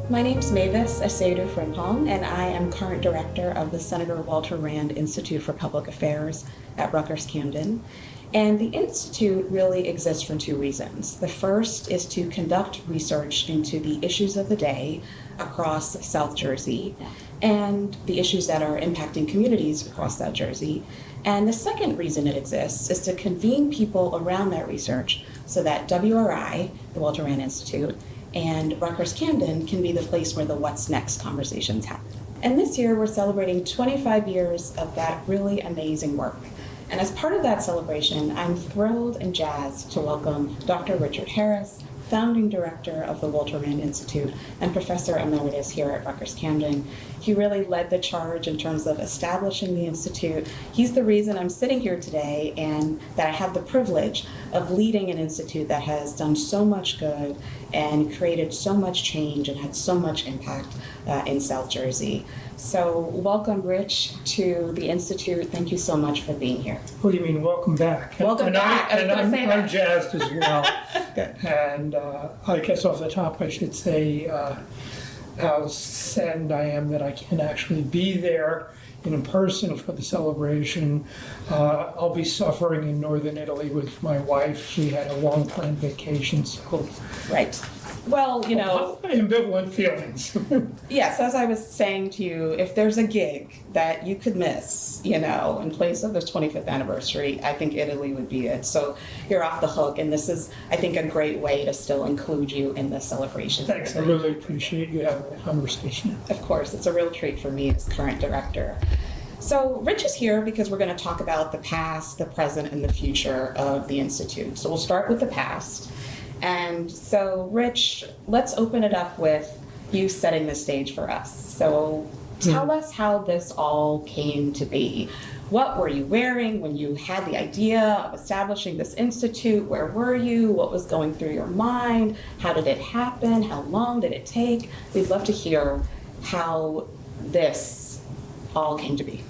My name's Mavis Asiedu-Frimpong, and I am current director of the Senator Walter Rand Institute for Public Affairs at Rutgers, Camden. And the Institute really exists for two reasons. The first is to conduct research into the issues of the day across South Jersey and the issues that are impacting communities across South Jersey. And the second reason it exists is to convene people around that research so that WRI, the Walter Rand Institute, and Rutgers Camden can be the place where the what's next conversations happen. And this year we're celebrating 25 years of that really amazing work. And as part of that celebration, I'm thrilled and jazzed to welcome Dr. Richard Harris, founding director of the Walter Rand Institute and professor emeritus here at Rutgers Camden. He really led the charge in terms of establishing the Institute. He's the reason I'm sitting here today and that I have the privilege of leading an institute that has done so much good and created so much change and had so much impact in South Jersey. So welcome, Rich, to the Institute. Thank you so much for being here. What do you mean, welcome back? Welcome back. I'm jazzed as well. And I guess off the top, I should say how saddened I am that I can't actually be there in person for the celebration. I'll be suffering in northern Italy with my wife. She had a long planned vacation, so. Right. Well, you know. Ambivalent feelings. Yes, as I was saying to you, if there's a gig that you could miss, you know, in place of this 25th anniversary, I think Italy would be it. So you're off the hook, and this is, I think, a great way to still include you in the celebration. Thanks, I really appreciate you having a conversation. Of course, it's a real treat for me as current director. So Rich is here because we're going to talk about the past, the present, and the future of the Institute. So we'll start with the past. And so, Rich, let's open it up with you setting the stage for us. So tell us how this all came to be. What were you wearing when you had the idea of establishing this institute? Where were you? What was going through your mind? How did it happen? How long did it take? We'd love to hear how this all came to be.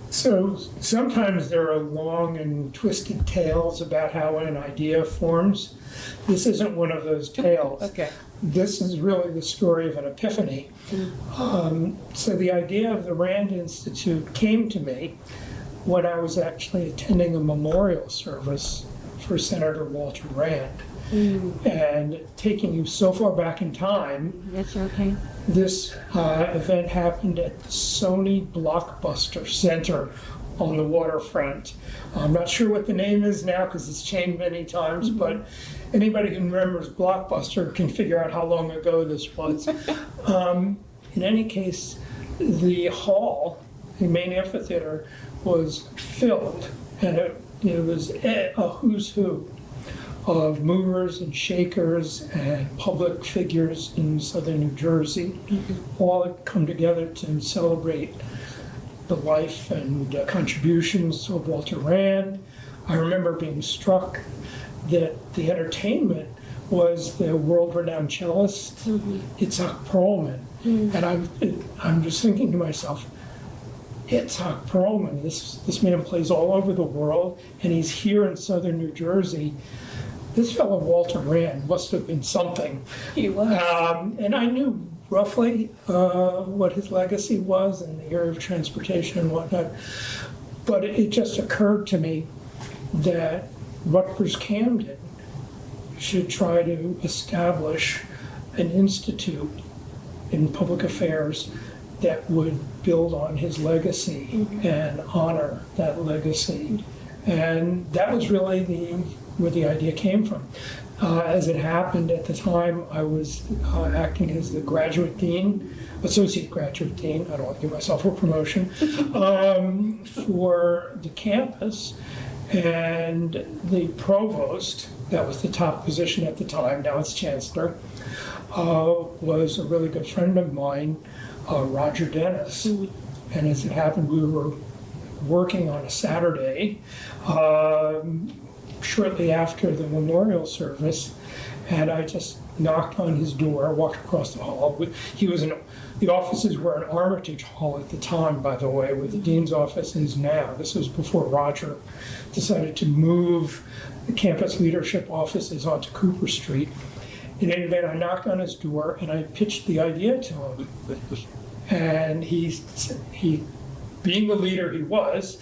So sometimes there are long and twisted tales about how an idea forms. This isn't one of those tales. Okay. This is really the story of an epiphany. So the idea of the Rand Institute came to me when I was actually attending a memorial service for Senator Walter Rand. And taking you so far back in time, That's okay. this event happened at the Sony Blockbuster Center on the waterfront. I'm not sure what the name is now because it's changed many times, but anybody who remembers Blockbuster can figure out how long ago this was. In any case, the hall, the main amphitheater, was filled, and it was a who's who of movers and shakers and public figures in southern New Jersey, all had come together to celebrate the life and contributions of Walter Rand. I remember being struck that the entertainment was the world-renowned cellist, Itzhak Perlman. And I'm just thinking to myself, Itzhak Perlman, this man plays all over the world, and he's here in southern New Jersey. This fellow Walter Rand must have been something. He was. And I knew roughly what his legacy was in the area of transportation and whatnot. But it just occurred to me that Rutgers Camden should try to establish an institute in public affairs that would build on his legacy and honor that legacy. And that was really where the idea came from. As it happened at the time, I was acting as the graduate dean, associate graduate dean, I don't want to give myself a promotion, for the campus. And the provost, that was the top position at the time, now it's chancellor, was a really good friend of mine, Roger Dennis. And as it happened, we were working on a Saturday, shortly after the memorial service, and I just knocked on his door, walked across the hall. The offices were in Armitage Hall at the time, by the way, where the dean's office is now. This was before Roger decided to move the campus leadership offices onto Cooper Street. In any event, I knocked on his door and I pitched the idea to him. And he, being the leader he was,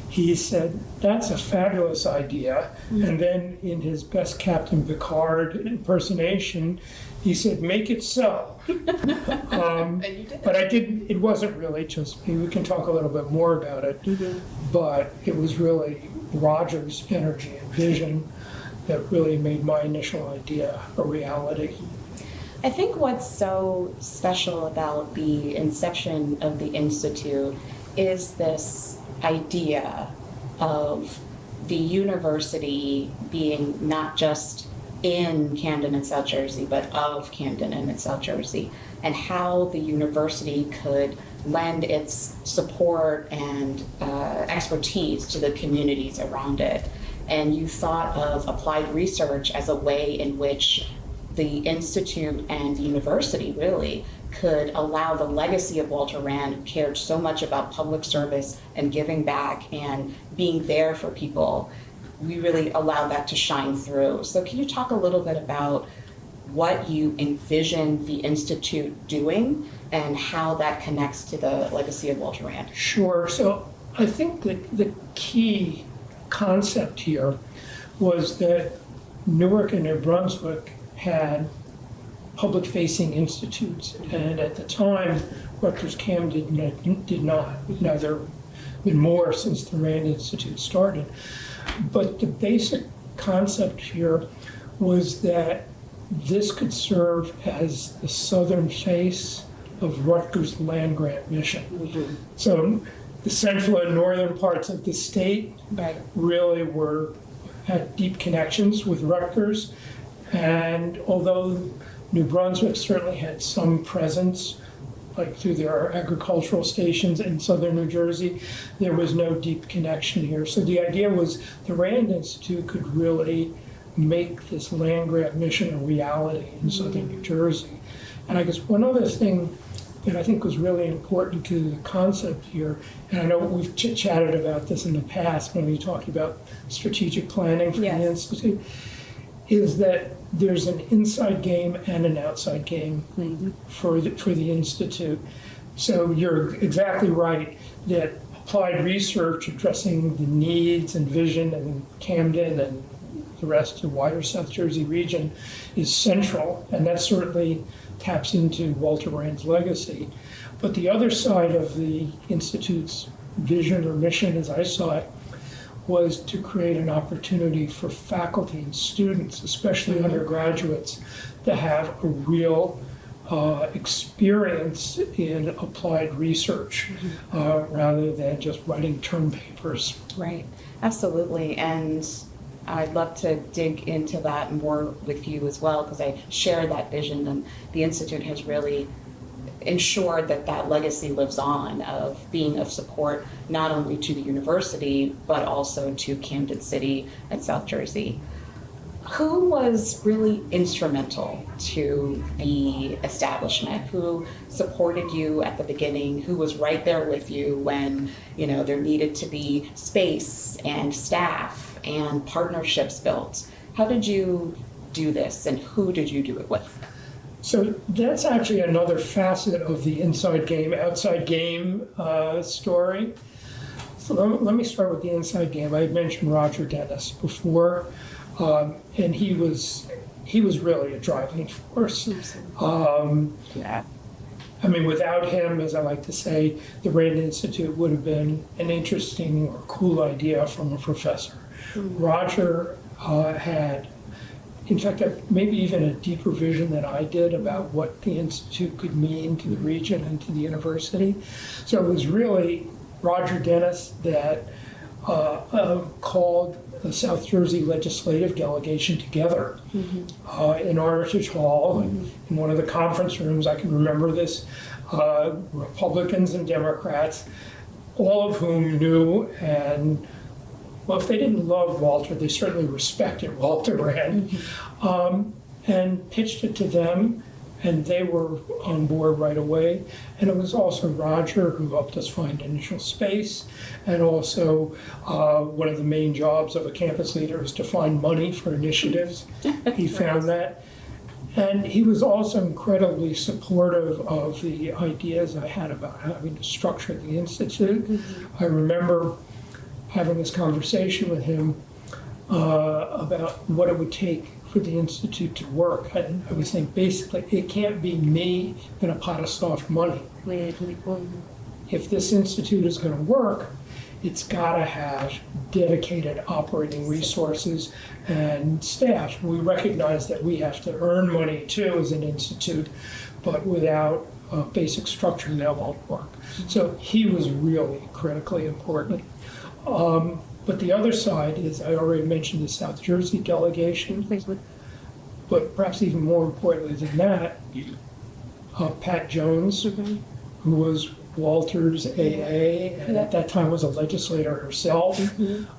he said, "That's a fabulous idea." And then in his best Captain Picard impersonation, he said, "Make it so." And you did. But I didn't, it wasn't really just me. We can talk a little bit more about it. But it was really Roger's energy and vision that really made my initial idea a reality. I think what's so special about the inception of the Institute is this idea of the university being not just in Camden and South Jersey, but of Camden and South Jersey, and how the university could lend its support and expertise to the communities around it. And you thought of applied research as a way in which the Institute and the university really could allow the legacy of Walter Rand, who cared so much about public service and giving back and being there for people. We really allowed that to shine through. So can you talk a little bit about what you envisioned the Institute doing and how that connects to the legacy of Walter Rand? Sure. So I think that the key concept here was that Newark and New Brunswick had public-facing institutes, and at the time, Rutgers Camden did not. Now, there have been more since the Rand Institute started, but the basic concept here was that this could serve as the southern face of Rutgers' land-grant mission. So the central and northern parts of the state really had deep connections with Rutgers, and although New Brunswick certainly had some presence, like through their agricultural stations in southern New Jersey, there was no deep connection here. So the idea was the Rand Institute could really make this land grant mission a reality in southern New Jersey. And I guess one other thing that I think was really important to the concept here, and I know we've chit-chatted about this in the past when we talked about strategic planning for the Institute, is that there's an inside game and an outside game for the Institute. So you're exactly right that applied research addressing the needs and vision in Camden and the rest of the wider South Jersey region is central, and that certainly taps into Walter Rand's legacy. But the other side of the Institute's vision or mission, as I saw it, was to create an opportunity for faculty and students, especially undergraduates, to have a real experience in applied research rather than just writing term papers. Right, absolutely. And I'd love to dig into that more with you as well, because I share that vision, and the Institute has really ensured that that legacy lives on, of being of support not only to the university, but also to Camden City and South Jersey. Who was really instrumental to the establishment? Who supported you at the beginning? Who was right there with you when, there needed to be space and staff and partnerships built? How did you do this, and who did you do it with? So that's actually another facet of the inside game, outside game story. So let me start with the inside game. I had mentioned Roger Dennis before, and he was really a driving force. I mean, without him, as I like to say, the Rand Institute would have been an interesting or cool idea from a professor. Roger had, in fact, maybe even a deeper vision than I did about what the Institute could mean to the region and to the university. So it was really Roger Dennis that called the South Jersey legislative delegation together in Armitage Hall, in one of the conference rooms. I can remember this, Republicans and Democrats, all of whom knew and, well, if they didn't love Walter, they certainly respected Walter Rand, and pitched it to them, and they were on board right away. And it was also Roger who helped us find initial space, and also one of the main jobs of a campus leader is to find money for initiatives. He found that. And he was also incredibly supportive of the ideas I had about having to structure the Institute. I remember having this conversation with him about what it would take for the Institute to work. And I was saying, basically, it can't be me and a pot of soft money. If this Institute is going to work, it's got to have dedicated operating resources and staff. We recognize that we have to earn money too as an institute, but without basic structure, that won't work. So he was really critically important. But the other side is, I already mentioned the South Jersey delegation, but perhaps even more importantly than that, Pat Jones, who was Walter's AA, and at that time was a legislator herself.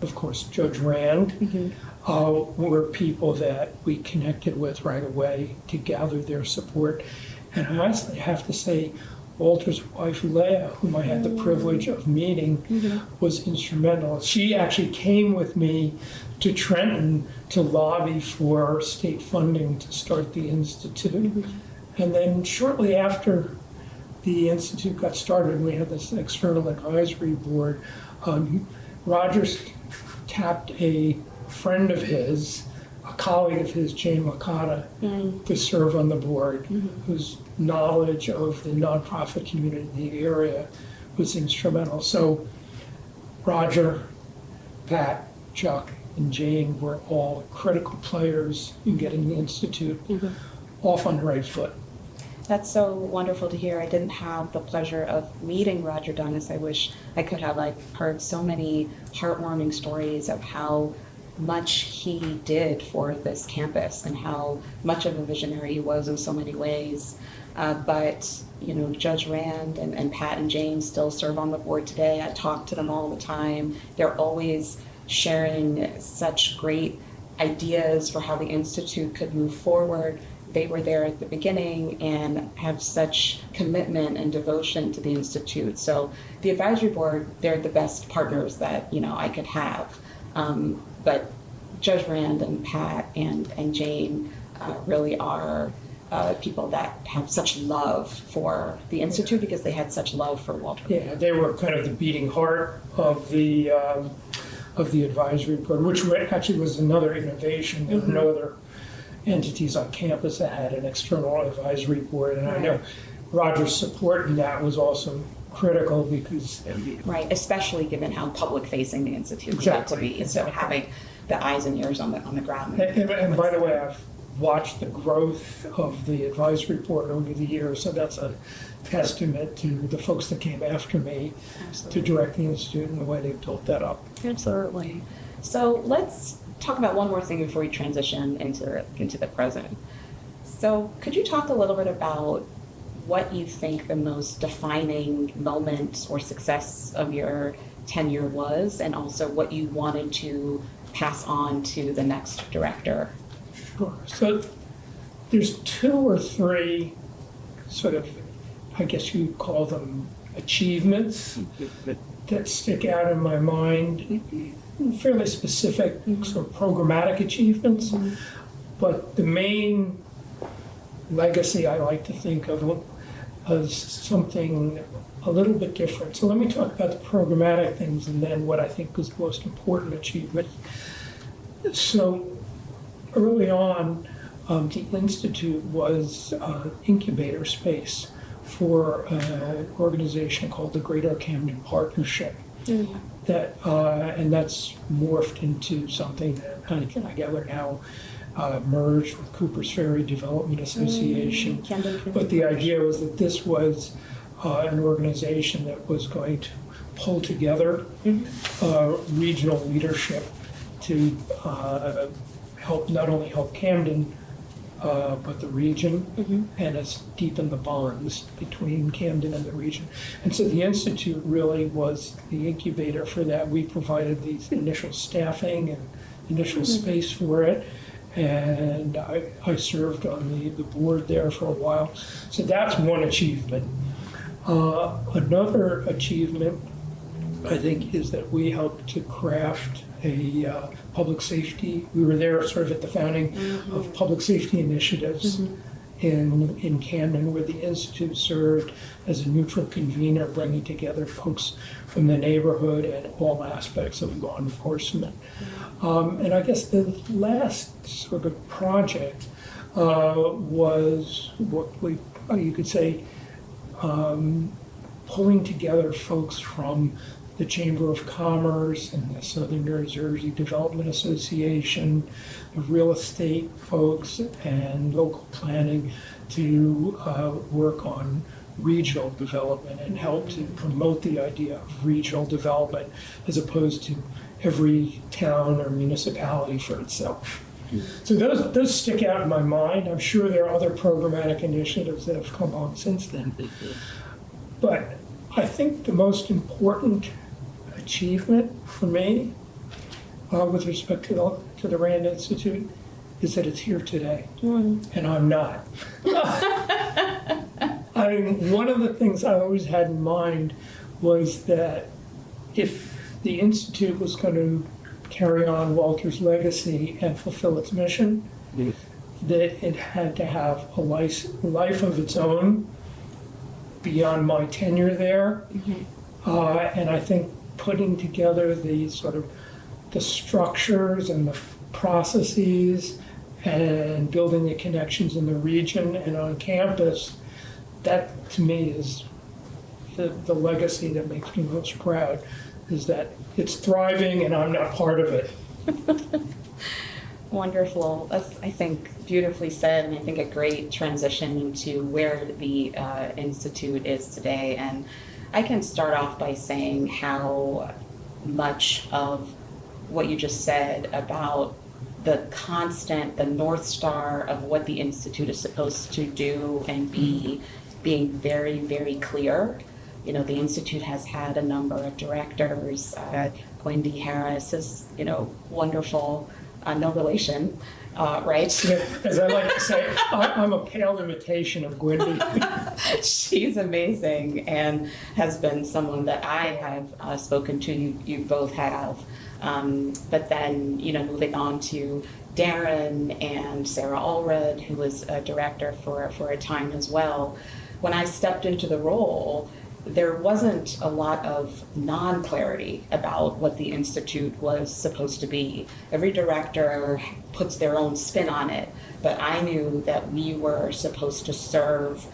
Of course, Judge Rand, were people that we connected with right away to gather their support. And I honestly have to say, Walter's wife, Leah, whom I had the privilege of meeting, was instrumental. She actually came with me to Trenton to lobby for state funding to start the Institute. And then shortly after the Institute got started, we had this external advisory board. Rogers tapped a friend of his, a colleague of his, Jane Licata, to serve on the board, whose knowledge of the nonprofit community in the area was instrumental. So Roger, Pat, Chuck, and Jane were all critical players in getting the Institute off on the right foot. That's so wonderful to hear. I didn't have the pleasure of meeting Roger Dunnis. I wish I could have heard so many heartwarming stories of how much he did for this campus and how much of a visionary he was in so many ways. But Judge Rand and Pat and Jane still serve on the board today. I talk to them all the time. They're always sharing such great ideas for how the Institute could move forward. They were there at the beginning and have such commitment and devotion to the Institute. So the advisory board, they're the best partners that I could have. But Judge Rand and Pat and Jane really are people that have such love for the Institute because they had such love for Walter. Yeah, they were kind of the beating heart of the advisory board, which actually was another innovation. There were no other entities on campus that had an external advisory board, and I know Roger's support in that was also critical because especially given how public-facing the Institute got to be. So having the eyes and ears on the ground. And by the way, I've watched the growth of the advisory board over the years, so that's a testament to the folks that came after me to direct the Institute and the way they built that up. Absolutely. So let's talk about one more thing before we transition into the present. So could you talk a little bit about what you think the most defining moment or success of your tenure was, and also what you wanted to pass on to the next director? Sure. So there's two or three sort of, I guess you'd call them achievements that stick out in my mind, fairly specific sort of programmatic achievements. But the main legacy I like to think of as something a little bit different. So let me talk about the programmatic things and then what I think was the most important achievement. So early on, the Institute was an incubator space for an organization called the Greater Camden Partnership. That and that's morphed into something that I gather now merged with Cooper's Ferry Development Association. But the idea was that this was an organization that was going to pull together regional leadership to help not only help Camden, but the region, and it's deepen the bonds between Camden and the region. And so the Institute really was the incubator for that. We provided the initial staffing and initial space for it, and I served on the board there for a while. So that's one achievement. Another achievement I think, is that we helped to craft a public safety. We were there sort of at the founding of public safety initiatives in Camden, where the Institute served as a neutral convener, bringing together folks from the neighborhood and all aspects of law enforcement. And I guess the last sort of project was what you could say, pulling together folks from the Chamber of Commerce and the Southern New Jersey Development Association, the real estate folks and local planning to work on regional development and help to promote the idea of regional development as opposed to every town or municipality for itself. So those stick out in my mind. I'm sure there are other programmatic initiatives that have come on since then. But I think the most important achievement for me with respect to the Rand Institute is that it's here today, and I'm not. I mean, one of the things I always had in mind was that if the Institute was going to carry on Walter's legacy and fulfill its mission, that it had to have a life of its own beyond my tenure there. And I think putting together the sort of the structures and the processes and building the connections in the region and on campus, that to me is the legacy that makes me most proud, is that it's thriving and I'm not part of it. Wonderful. That's, I think, beautifully said, and I think a great transition into where the Institute is today. And I can start off by saying how much of what you just said about the North Star of what the Institute is supposed to do and be, being very, very clear. You know, the Institute has had a number of directors. Wendy Harris is, wonderful, no relation, right? As I like to say, I'm a pale imitation of Wendy. She's amazing and has been someone that I have spoken to. You both have. But then, moving on to Darren and Sarah Allred, who was a director for a time as well. When I stepped into the role, there wasn't a lot of non-clarity about what the Institute was supposed to be. Every director puts their own spin on it, but I knew that we were supposed to serve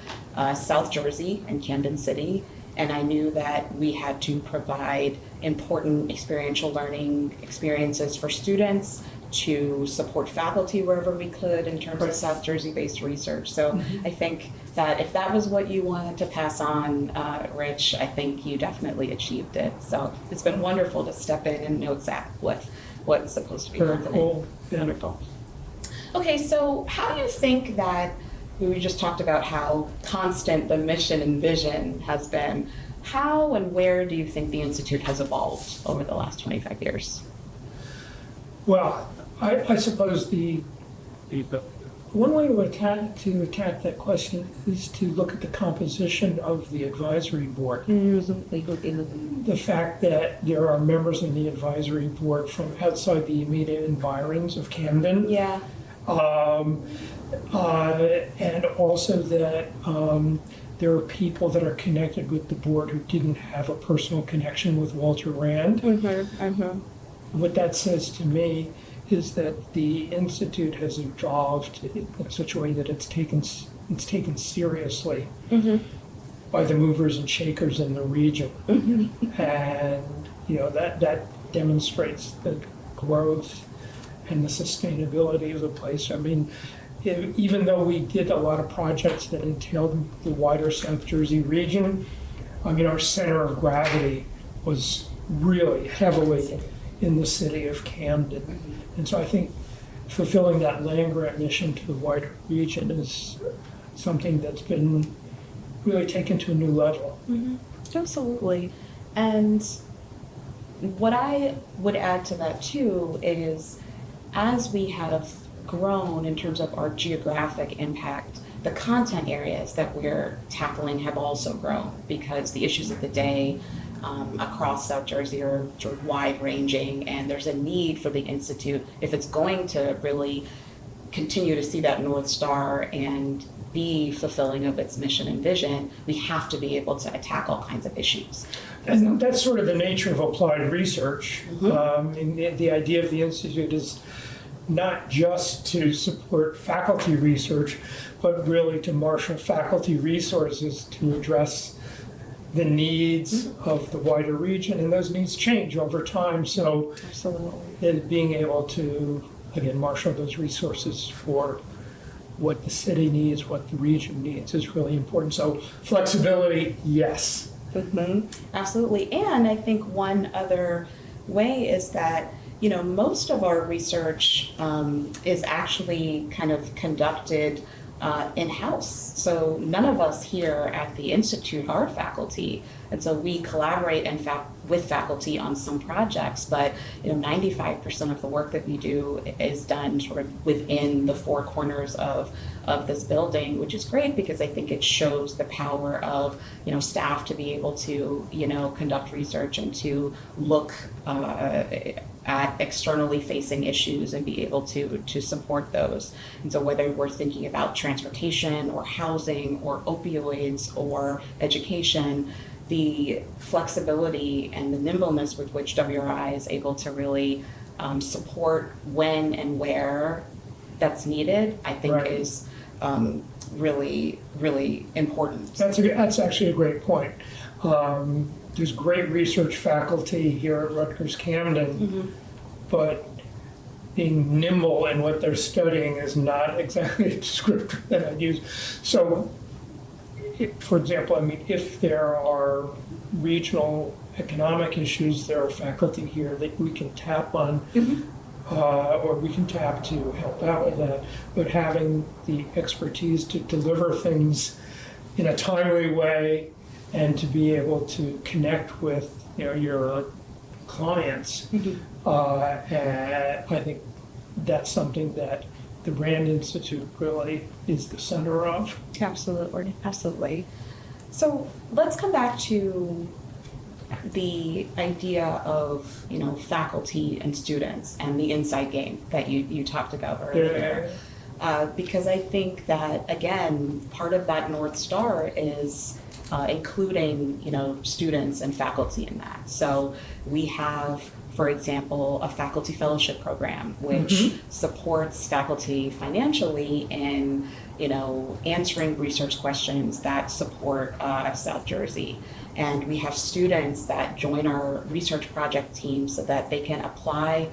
South Jersey and Camden City, and I knew that we had to provide important experiential learning experiences for students, to support faculty wherever we could in terms of South Jersey-based research. So I think that if that was what you wanted to pass on, Rich, I think you definitely achieved it. So it's been wonderful to step in and know exactly what's supposed to be Very happening. cool. Wonderful. Okay, so how do you think that, we just talked about how constant the mission and vision has been. How and where do you think the Institute has evolved over the last 25 years? Well, I suppose the one way to attack that question is to look at the composition of the advisory board. The fact that there are members in the advisory board from outside the immediate environs of Camden. Yeah. And also that there are people that are connected with the board who didn't have a personal connection with Walter Rand. What that says to me is that the Institute has evolved in such a way that it's taken seriously by the movers and shakers in the region. And that demonstrates the growth and the sustainability of the place. I mean, even though we did a lot of projects that entailed the wider South Jersey region, I mean, our center of gravity was really heavily in the city of Camden. And so I think fulfilling that land grant mission to the wider region is something that's been really taken to a new level. Absolutely. And what I would add to that too is, as we have grown in terms of our geographic impact, the content areas that we're tackling have also grown, because the issues of the day across South Jersey are sort of wide-ranging, and there's a need for the Institute, if it's going to really continue to see that North Star and be fulfilling of its mission and vision, we have to be able to attack all kinds of issues. And that's sort of the nature of applied research. Mm-hmm. And the idea of the Institute is not just to support faculty research, but really to marshal faculty resources to address the needs of the wider region, and those needs change over time. So being able to, again, marshal those resources for what the city needs, what the region needs is really important. So flexibility, yes. Mm-hmm. Absolutely. And I think one other way is that, most of our research is actually kind of conducted in-house. So none of us here at the Institute are faculty. And so we collaborate with faculty on some projects, but 95% of the work that we do is done sort of within the four corners of this building, which is great because I think it shows the power of staff to be able to conduct research and to look at externally facing issues and be able to support those. And so whether we're thinking about transportation or housing or opioids or education, the flexibility and the nimbleness with which WRI is able to really support when and where that's needed, I think Right. is really, really important. That's actually a great point. There's great research faculty here at Rutgers Camden, Mm-hmm. but being nimble in what they're studying is not exactly a descriptor that I'd use. So, for example, if there are regional economic issues, there are faculty here that we can tap on, or we can tap to help out with that. But having the expertise to deliver things in a timely way and to be able to connect with your clients, and I think that's something that the Rand Institute really is the center of. Absolutely, absolutely. So let's come back to the idea of faculty and students and the inside game that you talked about earlier. Because I think that, again, part of that North Star is including students and faculty in that. So we have, for example, a faculty fellowship program which supports faculty financially in answering research questions that support South Jersey. And we have students that join our research project team so that they can apply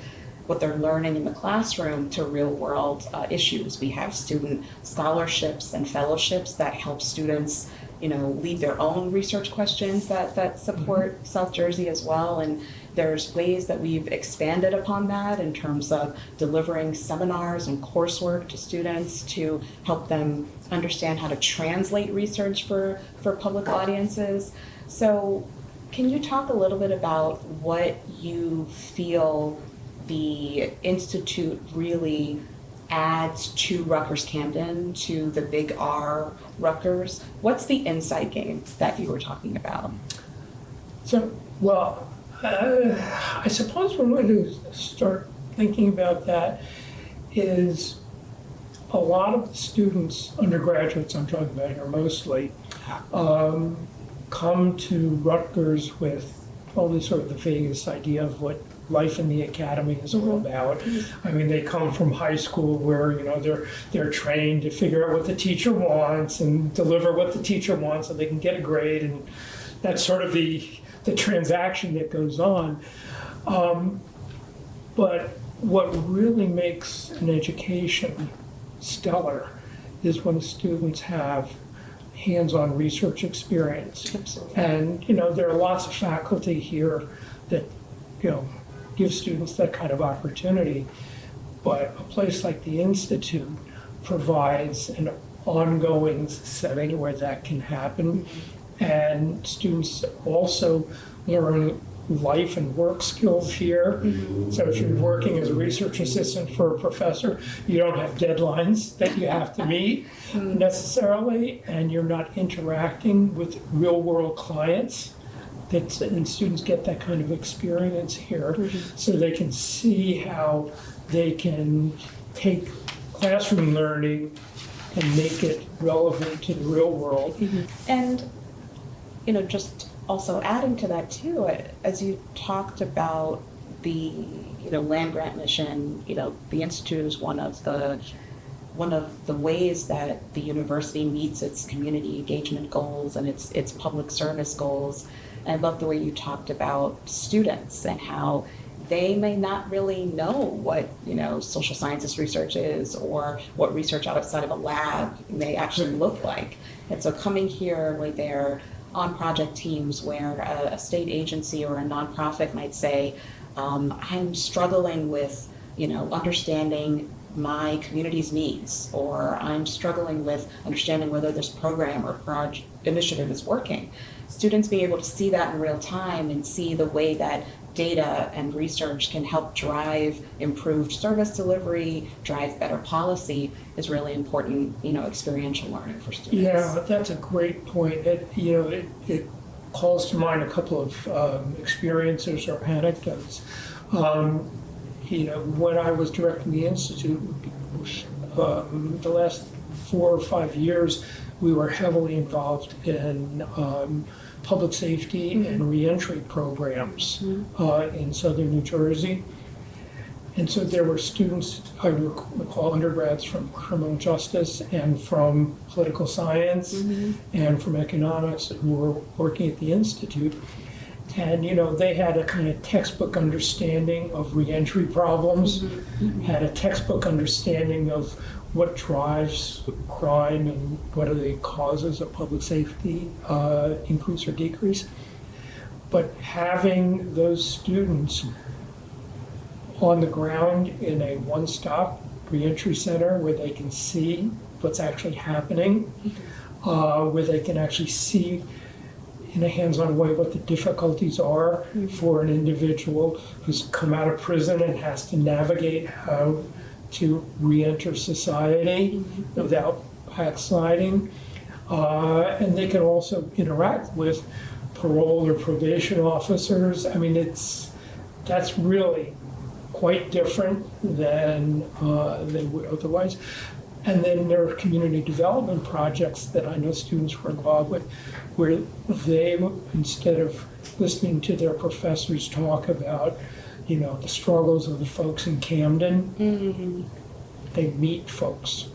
what they're learning in the classroom to real world issues. We have student scholarships and fellowships that help students lead their own research questions that support South Jersey as well. And there's ways that we've expanded upon that in terms of delivering seminars and coursework to students to help them understand how to translate research for public audiences. So can you talk a little bit about what you feel the Institute really adds to Rutgers Camden, to the big R Rutgers? What's the inside game that you were talking about? So, well, I suppose one way to start thinking about that is a lot of the students, undergraduates I'm talking about here mostly, come to Rutgers with only sort of the vaguest idea of what life in the academy is all about. I mean, they come from high school where they're trained to figure out what the teacher wants and deliver what the teacher wants so they can get a grade, and that's sort of the transaction that goes on. But what really makes an education stellar is when students have hands-on research experience. Absolutely. And there are lots of faculty here that give students that kind of opportunity, but a place like the Institute provides an ongoing setting where that can happen. And students also learn life and work skills here. So if you're working as a research assistant for a professor, you don't have deadlines that you have to meet necessarily, and you're not interacting with real world clients and students get that kind of experience here, so they can see how they can take classroom learning and make it relevant to the real world. And, just also adding to that too, as you talked about the, land grant mission, the Institute is one of the ways that the university meets its community engagement goals and its public service goals. And I love the way you talked about students and how they may not really know what, social sciences research is, or what research outside of a lab may actually look like. And so coming here where they're on project teams where a state agency or a nonprofit might say, I'm struggling with, understanding my community's needs, or I'm struggling with understanding whether this program or project initiative is working. Students being able to see that in real time and see the way that data and research can help drive improved service delivery, drive better policy is really important, experiential learning for students. Yeah, that's a great point. It calls to mind a couple of experiences or anecdotes. When I was directing the Institute, the last 4 or 5 years, we were heavily involved in public safety and reentry programs in southern New Jersey. And so there were students, I recall undergrads from criminal justice and from political science and from economics who were working at the Institute. And, they had a kind of textbook understanding of reentry problems, had a textbook understanding of what drives crime and what are the causes of public safety increase or decrease. But having those students on the ground in a one-stop reentry center where they can see what's actually happening, where they can actually see in a hands-on way what the difficulties are for an individual who's come out of prison and has to navigate how to re-enter society without backsliding. And they can also interact with parole or probation officers. I mean, that's really quite different than they would otherwise. And then there are community development projects that I know students were involved with, where they, instead of listening to their professors talk about, the struggles of the folks in Camden, they meet folks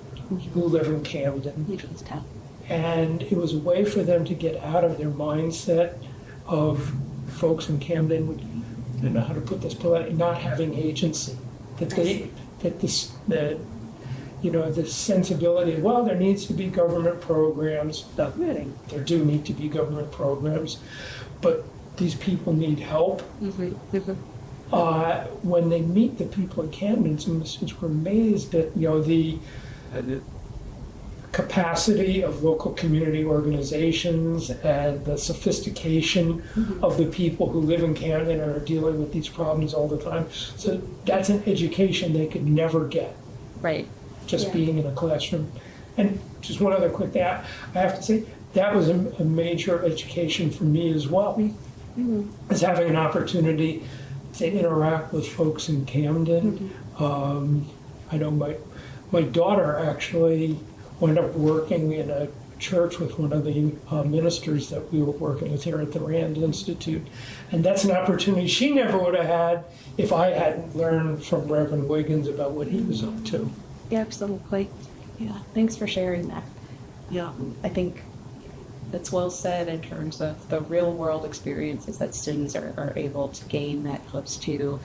who live in Camden. And it was a way for them to get out of their mindset of folks in Camden, I don't know how to put this politely, not having agency. The sensibility of, well, there needs to be government programs. There do need to be government programs, but these people need help. When they meet the people in Camden, some of the students were amazed at the capacity of local community organizations and the sophistication of the people who live in Camden and are dealing with these problems all the time. So that's an education they could never get. Right. Just being in a classroom. And just one other quick thing, I have to say, that was a major education for me as well, as having an opportunity to interact with folks in Camden. I know my daughter actually wound up working in a church with one of the ministers that we were working with here at the Rand Institute. And that's an opportunity she never would have had if I hadn't learned from Reverend Wiggins about what he was up to. Yeah, absolutely. Yeah, thanks for sharing that. Yeah, I think that's well said in terms of the real world experiences that students are able to gain that helps to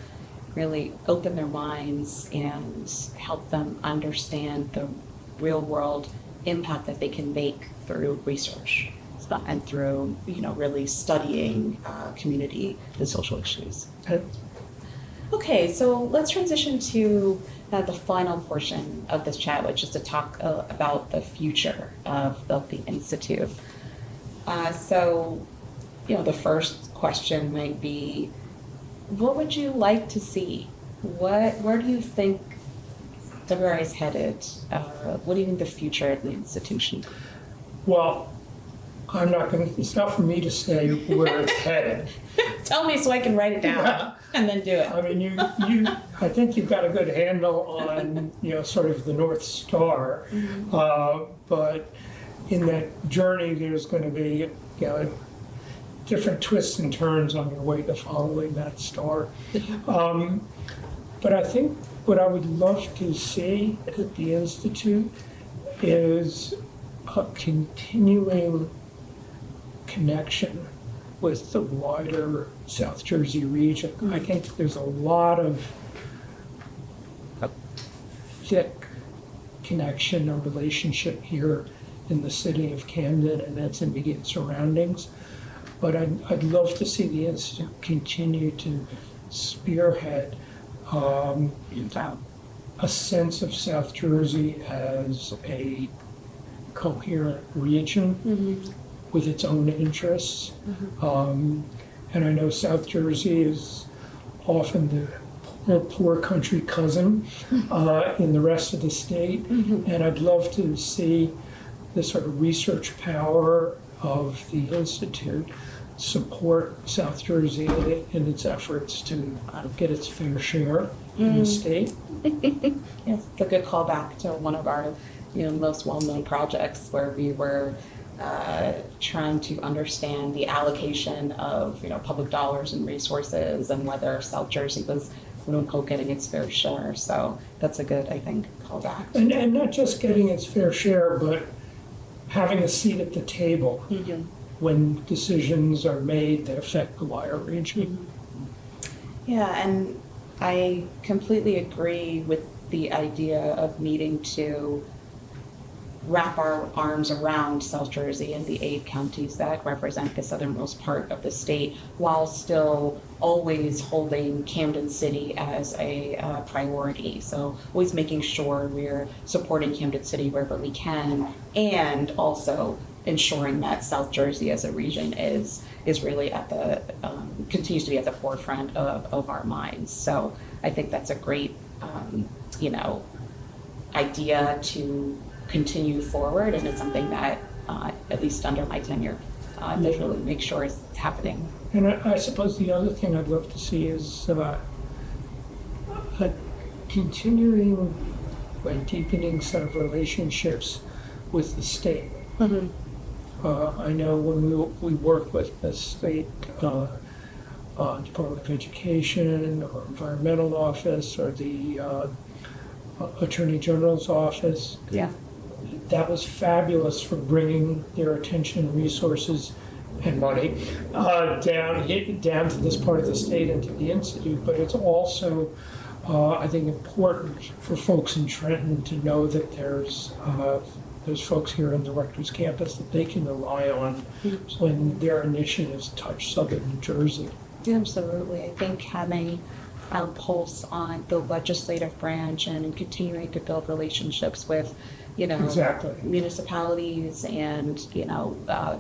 really open their minds and help them understand the real world impact that they can make through research and through, really studying community and social issues. Okay, so let's transition to the final portion of this chat, which is to talk about the future of the Institute. The first question might be, what would you like to see? Where do you think WRI is headed? What do you think the future of the institution? Well, it's not for me to say where it's headed. Tell me so I can write it down Yeah. and then do it. I mean, I think you've got a good handle on, sort of the North Star. But in that journey, there's going to be, different twists and turns on your way to following that star. But I think what I would love to see at the Institute is a continuing connection with the wider South Jersey region. I think there's a lot of thick connection or relationship here in the city of Camden and its immediate surroundings. But I'd love to see the Institute continue to spearhead a sense of South Jersey as a coherent region with its own interests. And I know South Jersey is often the poor country cousin in the rest of the state. And I'd love to see the sort of research power of the Institute support South Jersey in its efforts to get its fair share in the state. Yes, it's a good callback to one of our most well-known projects where we were trying to understand the allocation of public dollars and resources and whether South Jersey was getting its fair share. So that's a good, I think, callback. And not just getting its fair share, but having a seat at the table when decisions are made that affect the wider region. Yeah, and I completely agree with the idea of needing to wrap our arms around South Jersey and the 8 counties that represent the southernmost part of the state, while still always holding Camden City as a priority. So always making sure we're supporting Camden City wherever we can, and also ensuring that South Jersey as a region is really at the continues to be at the forefront of our minds. So I think that's a great idea to continue forward, and it's something that at least under my tenure really make sure is happening. And I suppose the other thing I'd love to see is a continuing and deepening set of relationships with the state. I know when we work with the state Department of Education or Environmental Office or the Attorney General's office, that was fabulous for bringing their attention and resources and money down to this part of the state and to the Institute. But it's also, I think, important for folks in Trenton to know that there's folks here on the Rutgers campus that they can rely on when their initiatives touch southern New Jersey. Absolutely. I think having a pulse on the legislative branch and continuing to build relationships with municipalities and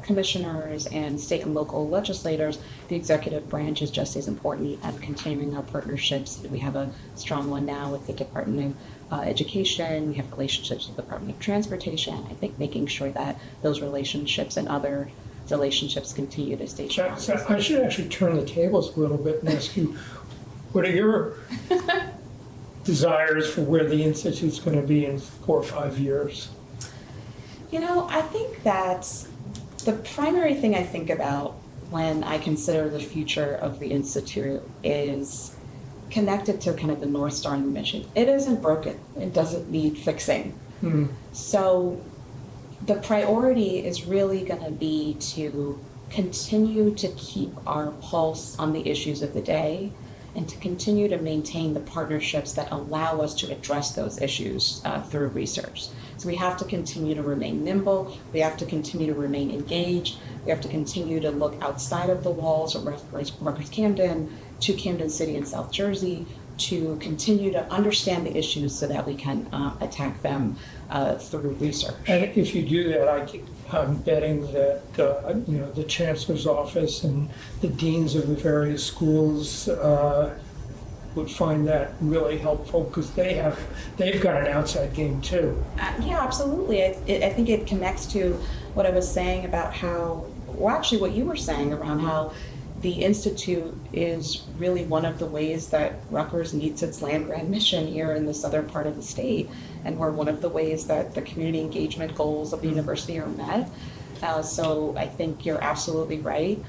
commissioners and state and local legislators, the executive branch is just as important at continuing our partnerships. We have a strong one now with the Department of Education. We have relationships with the Department of Transportation. I think making sure that those relationships and other relationships continue to stay strong. So I should actually turn the tables a little bit and ask you, what are your desires for where the Institute's going to be in 4 or 5 years? I think that the primary thing I think about when I consider the future of the Institute is connected to kind of the North Star and the mission. It isn't broken. It doesn't need fixing. So the priority is really going to be to continue to keep our pulse on the issues of the day and to continue to maintain the partnerships that allow us to address those issues through research. So we have to continue to remain nimble, we have to continue to remain engaged, we have to continue to look outside of the walls of Rutgers Camden to Camden City and South Jersey to continue to understand the issues so that we can attack them through research. And if you do that, I'm betting that the chancellor's office and the deans of the various schools would find that really helpful because they've got an outside game too. Yeah, absolutely. I think it connects to what I was saying about how, well, actually what you were saying around how the Institute is really one of the ways that Rutgers meets its land-grant mission here in the southern part of the state, and we're one of the ways that the community engagement goals of the university are met. So I think you're absolutely right.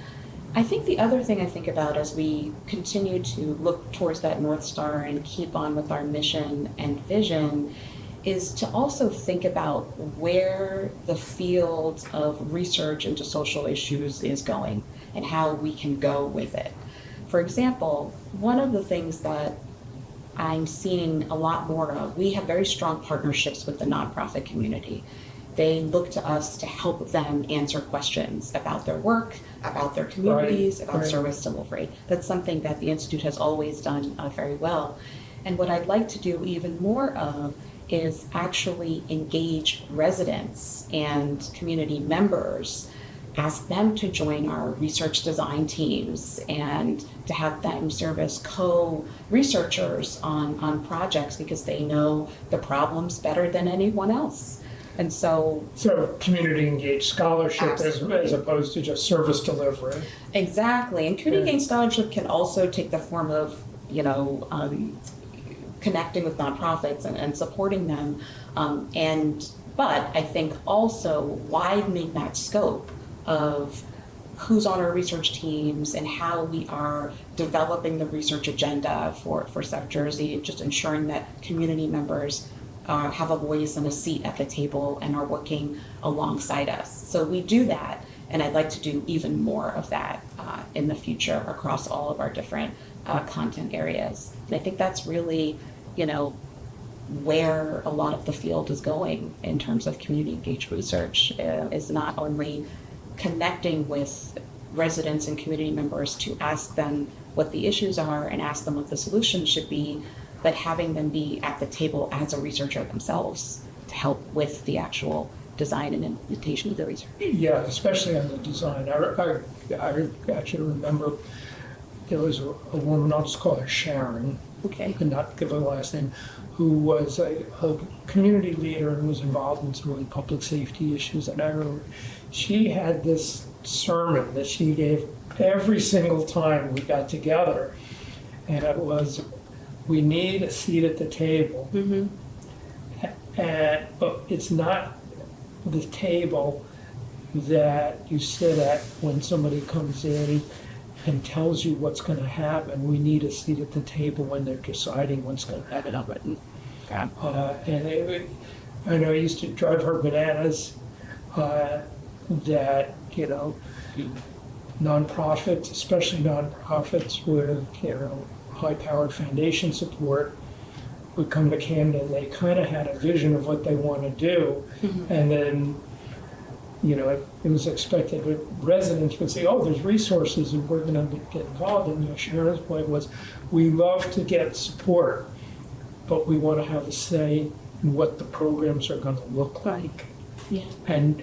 I think the other thing I think about as we continue to look towards that North Star and keep on with our mission and vision is to also think about where the field of research into social issues is going and how we can go with it. For example, one of the things that I'm seeing a lot more of, we have very strong partnerships with the nonprofit community. They look to us to help them answer questions about their work, about their communities, about service delivery. That's something that the Institute has always done very well. And what I'd like to do even more of is actually engage residents and community members, ask them to join our research design teams and to have them serve as co-researchers on projects because they know the problems better than anyone else. And so community engaged scholarship as opposed to just service delivery. Exactly. And community engaged scholarship can also take the form of, connecting with nonprofits and supporting them. But I think also widening that scope of who's on our research teams and how we are developing the research agenda for South Jersey, just ensuring that community members have a voice and a seat at the table and are working alongside us. So we do that, and I'd like to do even more of that in the future across all of our different content areas. And I think that's really, where a lot of the field is going in terms of community engaged research, is not only connecting with residents and community members to ask them what the issues are and ask them what the solutions should be, but having them be at the table as a researcher themselves to help with the actual design and implementation of the research. Yeah, especially on the design. I actually remember there was a woman, I'll just call her Sharon, and not give her last name, who was a community leader and was involved in some really public safety issues. And I remember she had this sermon that she gave every single time we got together, and it was, we need a seat at the table. But it's not the table that you sit at when somebody comes in and tells you what's going to happen. We need a seat at the table when they're deciding what's going to happen. I know it used to drive her bananas that, nonprofits, especially nonprofits with, high-powered foundation support, would come to Camden. They kind of had a vision of what they want to do, and then, it was expected that residents would say, "Oh, there's resources, and we're going to get involved." And Sharon's point was, we love to get support, but we want to have a say in what the programs are going to look like. Yeah. And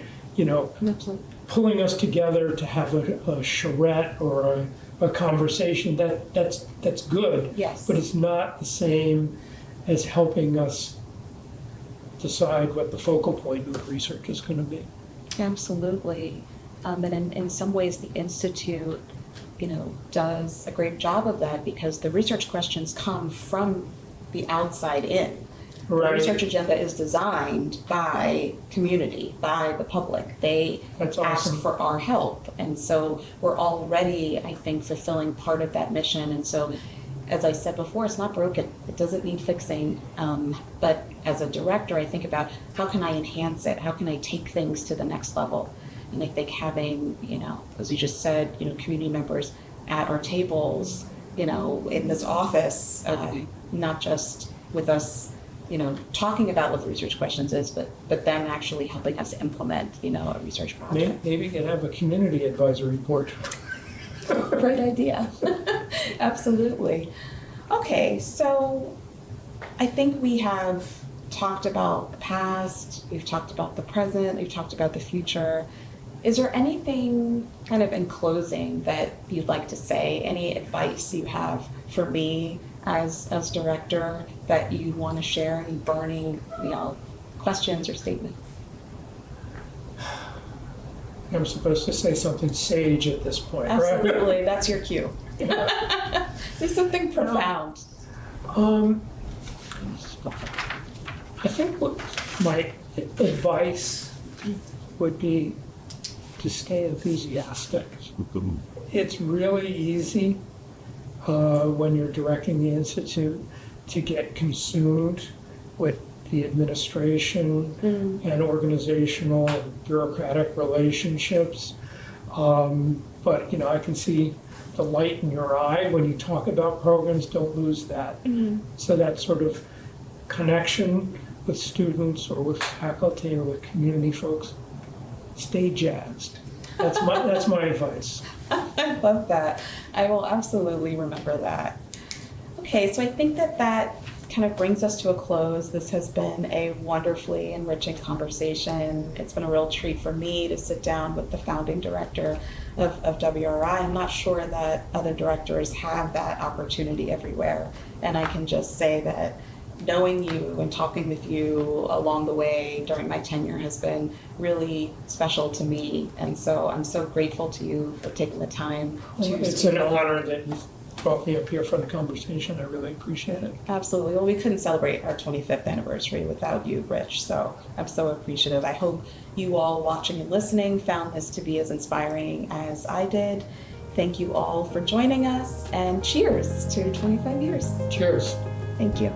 pulling us together to have a charrette or a conversation, that's good. Yes. But it's not the same as helping us decide what the focal point of the research is going to be. Absolutely. And in some ways the Institute, does a great job of that because the research questions come from the outside in. Right. The research agenda is designed by community, by the public. They ask for our help. And so we're already, I think, fulfilling part of that mission. And so, as I said before, it's not broken. It doesn't need fixing. But as a director, I think about how can I enhance it? How can I take things to the next level? And I think having, as you just said, community members at our tables, in this office, not just with us, talking about what the research questions is, but them actually helping us implement, a research project. Maybe you can have a community advisory board. Great idea. Absolutely. Okay, so I think we have talked about the past, we've talked about the present, we've talked about the future. Is there anything kind of in closing that you'd like to say, any advice you have for me as director that you want to share, any burning, questions or statements? I'm supposed to say something sage at this point, right? Absolutely, that's your cue. Say something profound. I think what my advice would be to stay enthusiastic. It's really easy when you're directing the Institute to get consumed with the administration and organizational and bureaucratic relationships. But I can see the light in your eye when you talk about programs. Don't lose that. So that sort of connection with students or with faculty or with community folks, stay jazzed. That's my advice. I love that. I will absolutely remember that. Okay, so I think that kind of brings us to a close. This has been a wonderfully enriching conversation. It's been a real treat for me to sit down with the founding director of WRI. I'm not sure that other directors have that opportunity everywhere. And I can just say that knowing you and talking with you along the way during my tenure has been really special to me. And so I'm so grateful to you for taking the time to... It's an honor that you've brought me up here for the conversation. I really appreciate it. Absolutely. Well, we couldn't celebrate our 25th anniversary without you, Rich. So I'm so appreciative. I hope you all watching and listening found this to be as inspiring as I did. Thank you all for joining us, and cheers to 25 years. Cheers. Thank you.